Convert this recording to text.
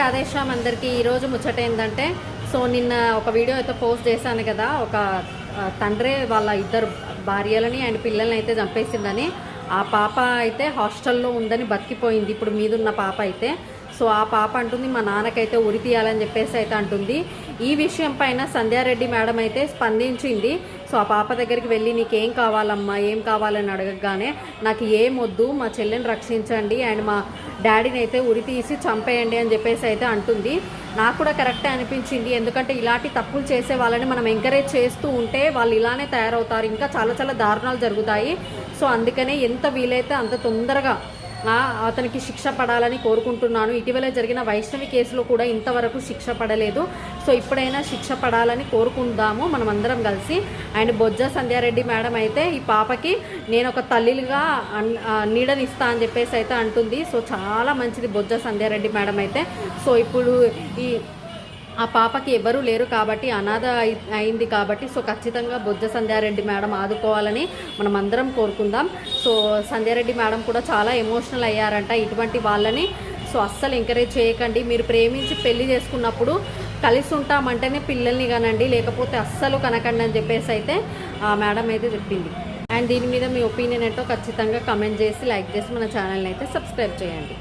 అదే శ్యామ్ అందరికీ ఈరోజు ముచ్చట ఏంటంటే, సో నిన్న ఒక వీడియో అయితే పోస్ట్ చేశాను కదా, ఒక తండ్రి వాళ్ళ ఇద్దరు భార్యలని అండ్ పిల్లల్ని అయితే చంపేసిందని. ఆ పాప అయితే హాస్టల్లో ఉందని బతికిపోయింది. ఇప్పుడు మీదున్న పాప అయితే, సో ఆ పాప అంటుంది మా నాన్నకైతే ఉరి తీయాలని చెప్పేసి అయితే అంటుంది. ఈ విషయం పైన సంధ్యారెడ్డి మేడం అయితే స్పందించింది. సో ఆ పాప దగ్గరికి వెళ్ళి నీకేం కావాలమ్మా, ఏం కావాలని అడగగానే నాకు ఏం వద్దు, మా చెల్లెని రక్షించండి అండ్ మా డాడీని అయితే ఉరి తీసి చంపేయండి అని చెప్పేసి అయితే అంటుంది. నాకు కూడా కరెక్టే అనిపించింది. ఎందుకంటే ఇలాంటి తప్పులు చేసే వాళ్ళని మనం ఎంకరేజ్ చేస్తూ ఉంటే వాళ్ళు ఇలానే తయారవుతారు, ఇంకా చాలా చాలా దారుణాలు జరుగుతాయి. సో అందుకనే ఎంత వీలైతే అంత తొందరగా అతనికి శిక్ష పడాలని కోరుకుంటున్నాను. ఇటీవల జరిగిన వైష్ణవి కేసులో కూడా ఇంతవరకు శిక్ష పడలేదు. సో ఇప్పుడైనా శిక్ష పడాలని కోరుకుందాము మనమందరం కలిసి. అండ్ బొజ్జ సంధ్యారెడ్డి మేడం అయితే ఈ పాపకి నేను ఒక తల్లిగా నీడనిస్తా అని చెప్పేసి అయితే అంటుంది. సో చాలా మంచిది బొజ్జ సంధ్యారెడ్డి మేడం అయితే. సో ఇప్పుడు ఆ పాపకి ఎవరూ లేరు కాబట్టి, అనాథ అయింది కాబట్టి, సో ఖచ్చితంగా బొజ్జ సంధ్యారెడ్డి మేడం ఆదుకోవాలని మనం అందరం కోరుకుందాం. సో సంధ్యారెడ్డి మేడం కూడా చాలా ఎమోషనల్ అయ్యారంట ఇటువంటి వాళ్ళని. సో అస్సలు ఎంకరేజ్ చేయకండి. మీరు ప్రేమించి పెళ్లి చేసుకున్నప్పుడు కలిసి ఉంటామంటేనే పిల్లల్ని కనండి, లేకపోతే అస్సలు కనకండి అని చెప్పేసి అయితే ఆ మేడం అయితే చెప్పింది. అండ్ దీని మీద మీ ఒపీనియన్ ఏంటో ఖచ్చితంగా కమెంట్ చేసి, లైక్ చేసి మన ఛానల్ని అయితే సబ్స్క్రైబ్ చేయండి.